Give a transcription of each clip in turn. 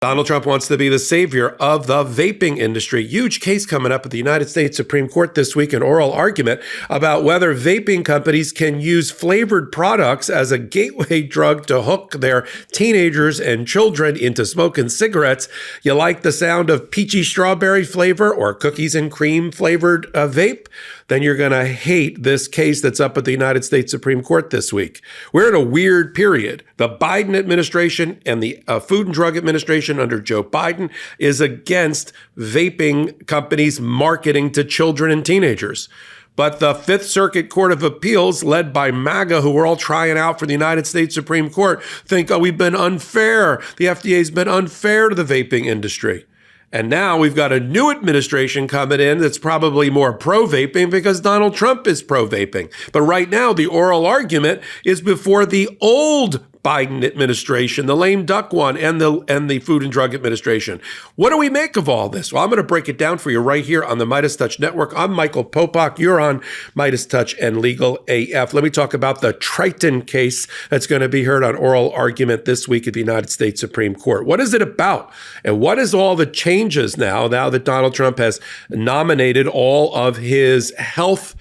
Donald Trump wants to be the savior of the vaping industry. Huge case coming up at the United States Supreme Court this week, an oral argument about whether vaping companies can use flavored products as a gateway drug to hook their teenagers and children into smoking cigarettes. You like the sound of peachy strawberry flavor or cookies and cream flavored vape? Then you're going to hate this case that's up at the United States Supreme Court this week. We're in a weird period. The Biden administration and the Food and Drug Administration under Joe Biden is against vaping companies marketing to children and teenagers. But the Fifth Circuit Court of Appeals, led by MAGA, who we're all trying out for the United States Supreme Court, think, we've been unfair. The FDA's been unfair to the vaping industry. And now we've got a new administration coming in that's probably more pro-vaping because Donald Trump is pro-vaping. But right now, the oral argument is before the old Biden administration, the lame duck one, and the Food and Drug Administration. What do we make of all this? Well, I'm going to break it down for you right here on the MeidasTouch Network. I'm Michael Popok. You're on MeidasTouch and Legal AF. Let me talk about the Triton case that's going to be heard on oral argument this week at the United States Supreme Court. What is it about? And what is all the changes now that Donald Trump has nominated all of his health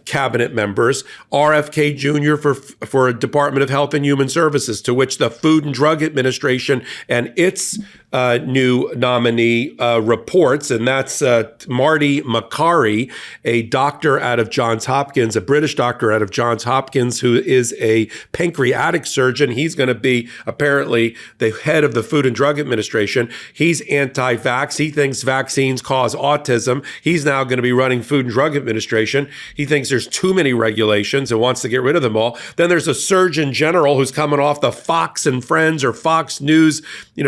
cabinet members, RFK Jr. for Department of Health and Human Services, to which the Food and Drug Administration and its new nominee reports, and that's Marty Makary, a doctor out of Johns Hopkins, a British doctor out of Johns Hopkins, who is a pancreatic surgeon. He's going to be apparently the head of the Food and Drug Administration. He's anti-vax. He thinks vaccines cause autism. He's now going to be running Food and Drug Administration. He thinks there's too many regulations and wants to get rid of them all. Then there's a Surgeon General who's coming off the Fox and Friends or Fox News.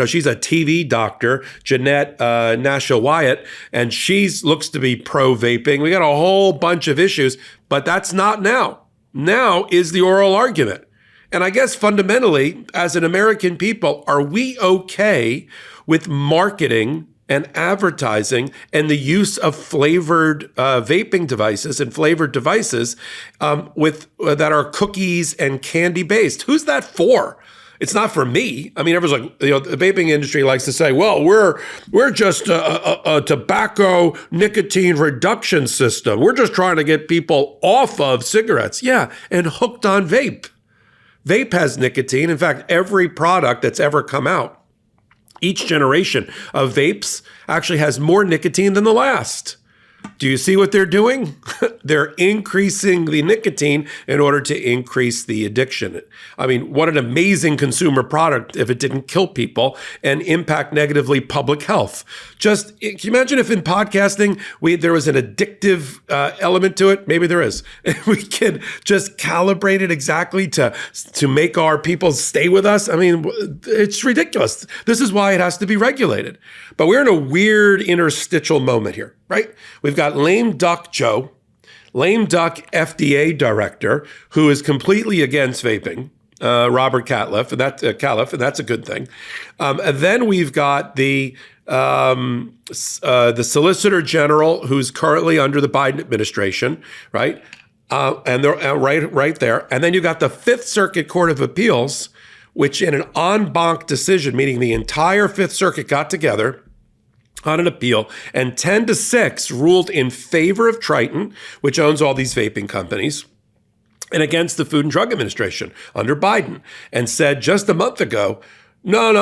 She's a TV doctor, Jeanette Nasha-Wyatt, and she looks to be pro-vaping. We got a whole bunch of issues, but that's not now. Now is the oral argument. And I guess fundamentally, as an American people, are we okay with marketing and advertising and the use of flavored vaping devices and flavored devices that are cookies and candy based? Who's that for? It's not for me. I mean, everyone's like, the vaping industry likes to say, well, we're just a tobacco nicotine reduction system. We're just trying to get people off of cigarettes. Yeah, and hooked on vape. Vape has nicotine. In fact, every product that's ever come out, each generation of vapes actually has more nicotine than the last. Do you see what they're doing? They're increasing the nicotine in order to increase the addiction. I mean, what an amazing consumer product if it didn't kill people and impact negatively public health. Just, can you imagine if in podcasting there was an addictive element to it? Maybe there is. We could just calibrate it exactly to make our people stay with us. I mean, it's ridiculous. This is why it has to be regulated. But we're in a weird interstitial moment here, right? We've got lame duck Joe, lame duck FDA director, who is completely against vaping, Robert Califf, and that's a good thing. And then we've got the Solicitor General, who's currently under the Biden administration, right? And they're right there. And then you got the Fifth Circuit Court of Appeals, which in an en banc decision, meaning the entire Fifth Circuit got together on an appeal, and 10-6 ruled in favor of Triton, which owns all these vaping companies, and against the Food and Drug Administration under Biden, and said just a month ago, no.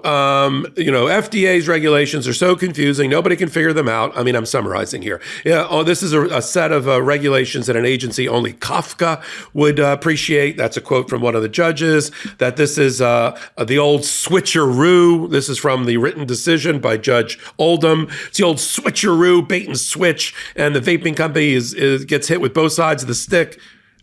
FDA's regulations are so confusing. Nobody can figure them out. I mean, I'm summarizing here. This is a set of regulations that an agency only Kafka would appreciate. That's a quote from one of the judges, that this is the old switcheroo. This is from the written decision by Judge Oldham. It's the old switcheroo, bait and switch, and the vaping company gets hit with both sides of the stick.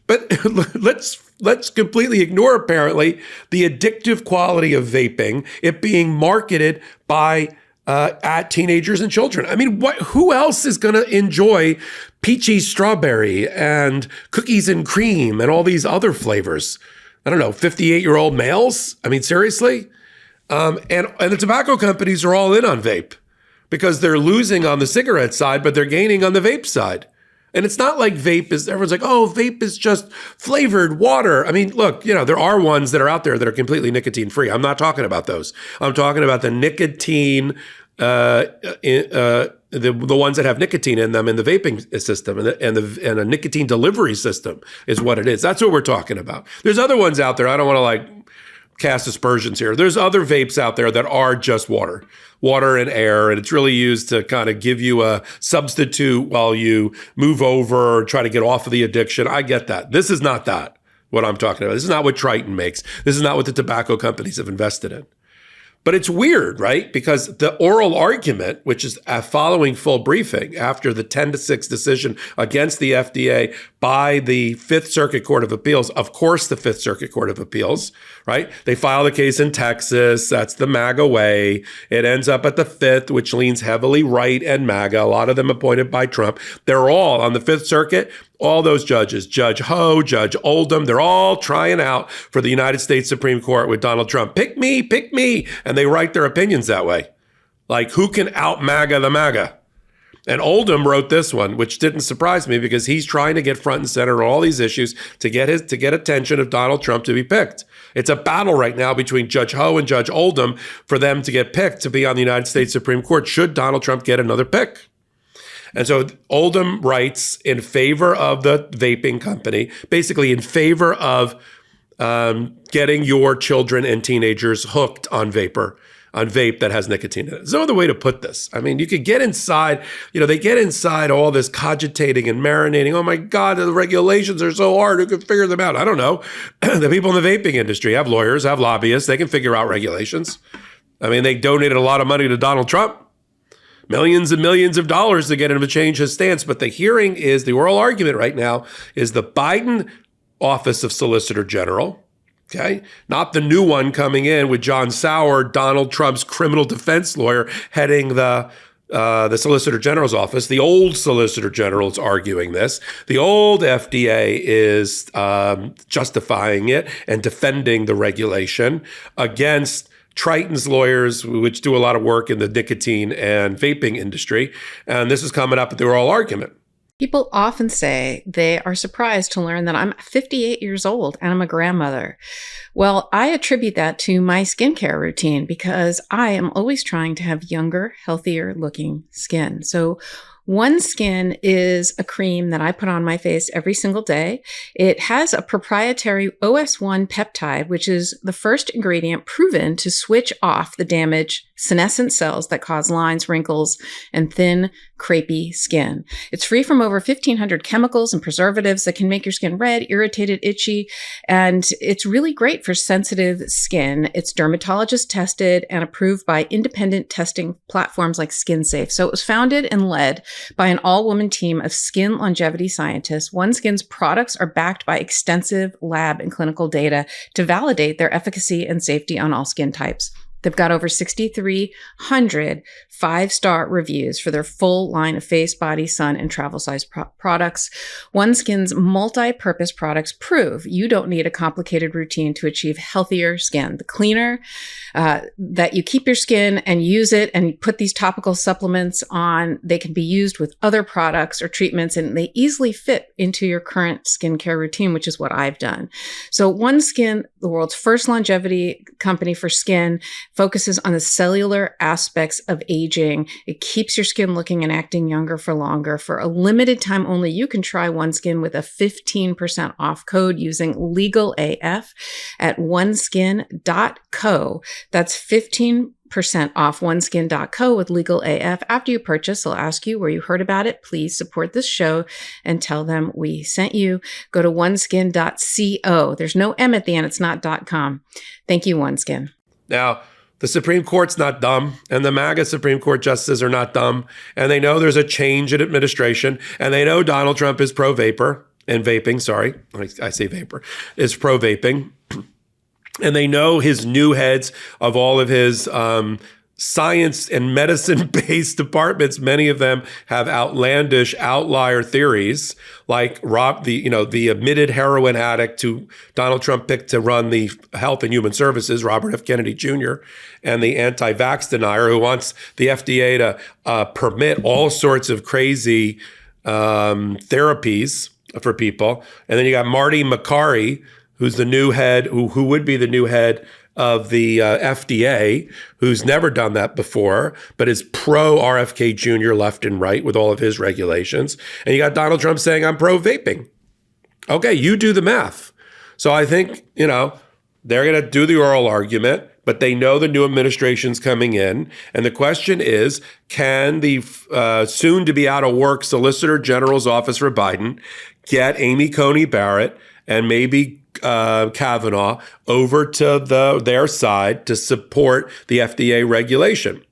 But let's completely ignore, apparently, the addictive quality of vaping, it being marketed by at teenagers and children. I mean, who else is going to enjoy peachy strawberry and cookies and cream and all these other flavors? I don't know, 58-year-old males? I mean, seriously? And the tobacco companies are all in on vape because they're losing on the cigarette side, but they're gaining on the vape side. And it's not like everyone's like, oh, vape is just flavored water. I mean, look, there are ones that are out there that are completely nicotine free. I'm not talking about those. I'm talking about the nicotine, the ones that have nicotine in them in the vaping system and a nicotine delivery system is what it is. That's what we're talking about. There's other ones out there. I don't want to cast aspersions here. There's other vapes out there that are just water and air, and it's really used to kind of give you a substitute while you move over or try to get off of the addiction. I get that. This is not that, what I'm talking about. This is not what Triton makes. This is not what the tobacco companies have invested in. But it's weird, right? Because the oral argument, which is following full briefing after the 10-6 decision against the FDA by the Fifth Circuit Court of Appeals, of course, the Fifth Circuit Court of Appeals, right? They filed a case in Texas. That's the MAGA way. It ends up at the Fifth, which leans heavily right and MAGA, a lot of them appointed by Trump. They're all on the Fifth Circuit. All those judges, Judge Ho, Judge Oldham, they're all trying out for the United States Supreme Court with Donald Trump. Pick me. And they write their opinions that way. Like, who can out MAGA the MAGA? And Oldham wrote this one, which didn't surprise me because he's trying to get front and center on all these issues to get attention of Donald Trump to be picked. It's a battle right now between Judge Ho and Judge Oldham for them to get picked to be on the United States Supreme Court should Donald Trump get another pick. And so Oldham writes in favor of the vaping company, basically in favor of getting your children and teenagers hooked on vape that has nicotine in it. There's no other way to put this. I mean, you could get inside, they get inside all this cogitating and marinating. Oh my God, the regulations are so hard. Who can figure them out? I don't know. The people in the vaping industry have lawyers, have lobbyists. They can figure out regulations. I mean, they donated a lot of money to Donald Trump. Millions and millions of dollars to get him to change his stance. But the oral argument right now is the Biden Office of Solicitor General, okay? Not the new one coming in with John Sauer, Donald Trump's criminal defense lawyer, heading the Solicitor General's office. The old Solicitor General is arguing this. The old FDA is justifying it and defending the regulation against Triton's lawyers, which do a lot of work in the nicotine and vaping industry. And this is coming up at the oral argument. People often say they are surprised to learn that I'm 58 years old and I'm a grandmother. Well, I attribute that to my skincare routine because I am always trying to have younger, healthier looking skin. So One Skin is a cream that I put on my face every single day. It has a proprietary OS1 peptide, which is the first ingredient proven to switch off the damaged senescent cells that cause lines, wrinkles, and thin, crepey skin. It's free from over 1,500 chemicals and preservatives that can make your skin red, irritated, itchy, and it's really great for sensitive skin. It's dermatologist tested and approved by independent testing platforms like SkinSafe. So it was founded and led by an all-woman team of skin longevity scientists. One Skin's products are backed by extensive lab and clinical data to validate their efficacy and safety on all skin types. They've got over 6,300 five-star reviews for their full line of face, body, sun, and travel size products. One Skin's multi-purpose products prove you don't need a complicated routine to achieve healthier skin. The cleaner that you keep your skin and use it and put these topical supplements on, they can be used with other products or treatments, and they easily fit into your current skincare routine, which is what I've done. So One Skin, the world's first longevity company for skin, focuses on the cellular aspects of aging. It keeps your skin looking and acting younger for longer. For a limited time only, you can try One Skin with a 15% off code using LegalAF at oneskin.co. That's 15% off oneskin.co with LegalAF. After you purchase, they'll ask you where you heard about it. Please support this show and tell them we sent you. Go to oneskin.co. There's no M at the end. It's not .com. Thank you, One Skin. Now, the Supreme Court's not dumb, and the MAGA Supreme Court justices are not dumb, and they know there's a change in administration, and they know Donald Trump is pro-vapor, and vaping, sorry, I say vapor, is pro-vaping, and they know his new heads of all of his science and medicine-based departments. Many of them have outlandish outlier theories, like the admitted heroin addict who Donald Trump picked to run the Health and Human Services, Robert F. Kennedy Jr., and the anti-vax denier who wants the FDA to permit all sorts of crazy therapies for people. And then you got Marty McCarry, who's the new head, who would be the new head of the FDA, who's never done that before, but is pro RFK Jr. left and right with all of his regulations. And you got Donald Trump saying, I'm pro vaping. Okay, you do the math. So I think, they're going to do the oral argument, but they know the new administration's coming in. And the question is, can the soon to be out of work Solicitor General's office for Biden get Amy Coney Barrett and maybe Kavanaugh over to their side to support the FDA regulation?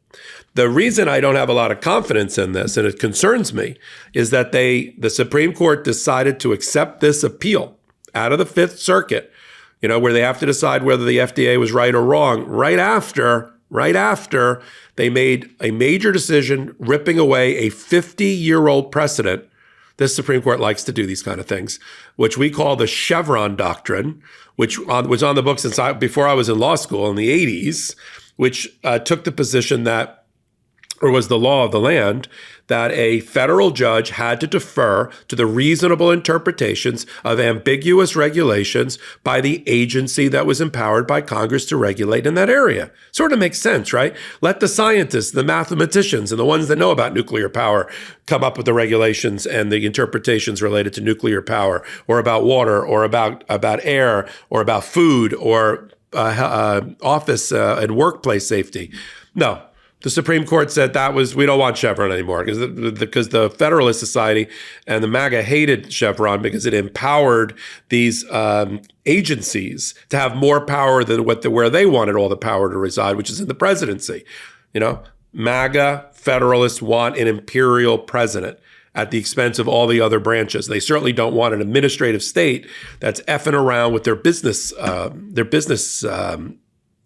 The reason I don't have a lot of confidence in this, and it concerns me, is that the Supreme Court decided to accept this appeal out of the Fifth Circuit, where they have to decide whether the FDA was right or wrong, right after they made a major decision ripping away a 50-year-old precedent. This Supreme Court likes to do these kind of things, which we call the Chevron doctrine, which was on the books before I was in law school in the 80s, which took the position that, or was the law of the land, that a federal judge had to defer to the reasonable interpretations of ambiguous regulations by the agency that was empowered by Congress to regulate in that area. Sort of makes sense, right? Let the scientists, the mathematicians, and the ones that know about nuclear power come up with the regulations and the interpretations related to nuclear power, or about water, or about air, or about food, or office and workplace safety. No. The Supreme Court said we don't want Chevron anymore because the Federalist Society and the MAGA hated Chevron because it empowered these agencies to have more power than where they wanted all the power to reside, which is in the presidency. MAGA Federalists want an imperial president at the expense of all the other branches. They certainly don't want an administrative state that's effing around with their business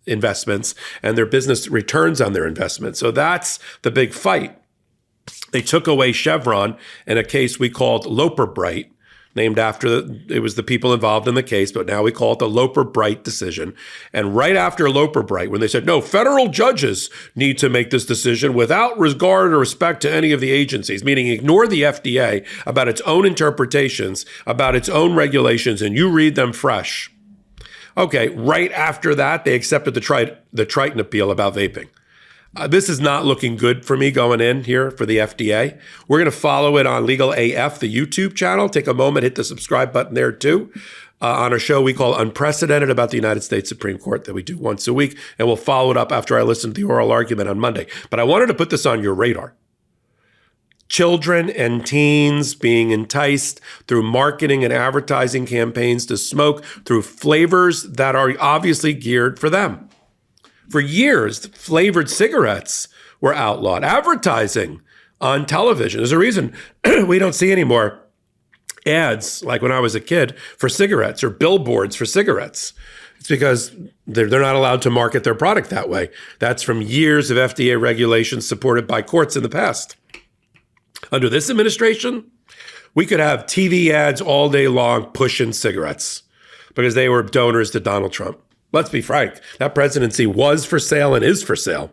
investments and their business returns on their investments. So that's the big fight. They took away Chevron in a case we called Loper-Bright, named after it was the people involved in the case, but now we call it the Loper-Bright decision. And right after Loper-Bright, when they said, no, federal judges need to make this decision without regard or respect to any of the agencies, meaning ignore the FDA about its own interpretations, about its own regulations, and you read them fresh. Okay, right after that, they accepted the Triton appeal about vaping. This is not looking good for me going in here for the FDA. We're going to follow it on Legal AF, the YouTube channel. Take a moment, hit the subscribe button there too. On our show we call Unprecedented about the United States Supreme Court that we do once a week. And we'll follow it up after I listen to the oral argument on Monday. But I wanted to put this on your radar. Children and teens being enticed through marketing and advertising campaigns to smoke through flavors that are obviously geared for them. For years, flavored cigarettes were outlawed. Advertising on television. There's a reason we don't see any more ads like when I was a kid for cigarettes or billboards for cigarettes. It's because they're not allowed to market their product that way. That's from years of FDA regulations supported by courts in the past. Under this administration, we could have TV ads all day long pushing cigarettes because they were donors to Donald Trump. Let's be frank, that presidency was for sale and is for sale.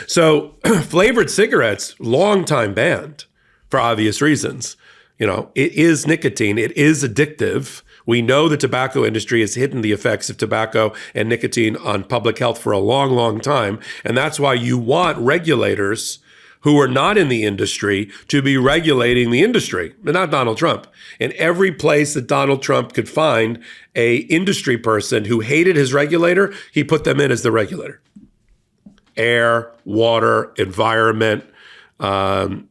So flavored cigarettes, long time banned for obvious reasons. It is nicotine. It is addictive. We know the tobacco industry has hidden the effects of tobacco and nicotine on public health for a long, long time. And that's why you want regulators who are not in the industry to be regulating the industry, but not Donald Trump. In every place that Donald Trump could find a industry person who hated his regulator, he put them in as the regulator. Air, water, environment, oil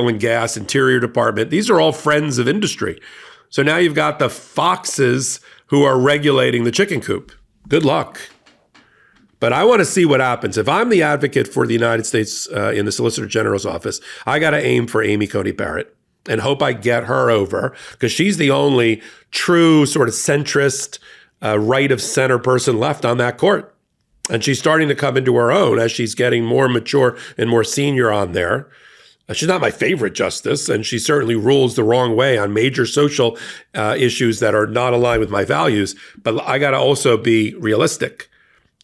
and gas, Interior Department. These are all friends of industry. So now you've got the foxes who are regulating the chicken coop. Good luck. But I want to see what happens. If I'm the advocate for the United States in the Solicitor General's office, I got to aim for Amy Coney Barrett and hope I get her over because she's the only true sort of centrist, right of center person left on that court. And she's starting to come into her own as she's getting more mature and more senior on there. She's not my favorite justice, and she certainly rules the wrong way on major social issues that are not aligned with my values. But I got to also be realistic.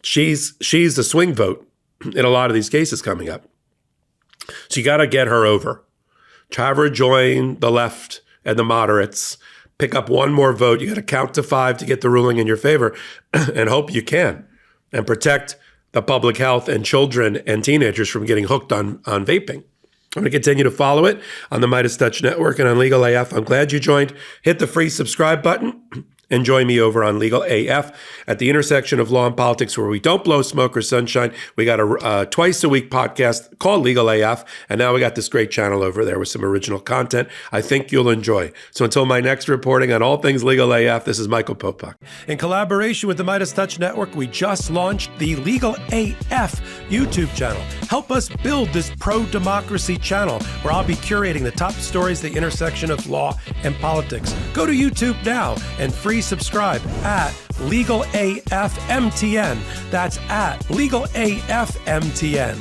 She's the swing vote in a lot of these cases coming up. So you got to get her over. Have her join the left and the moderates. Pick up one more vote. You got to count to 5 to get the ruling in your favor and hope you can. And protect the public health and children and teenagers from getting hooked on vaping. I'm going to continue to follow it on the MeidasTouch Network and on Legal AF. I'm glad you joined. Hit the free subscribe button and join me over on Legal AF at the intersection of law and politics, where we don't blow smoke or sunshine. We got a twice-a-week podcast called Legal AF, and now we got this great channel over there with some original content I think you'll enjoy. So until my next reporting on all things Legal AF, this is Michael Popok. In collaboration with the MeidasTouch Network, we just launched the Legal AF YouTube channel. Help us build this pro-democracy channel where I'll be curating the top stories at the intersection of law and politics. Go to YouTube now and free subscribe at Legal AF MTN. That's at Legal AF MTN.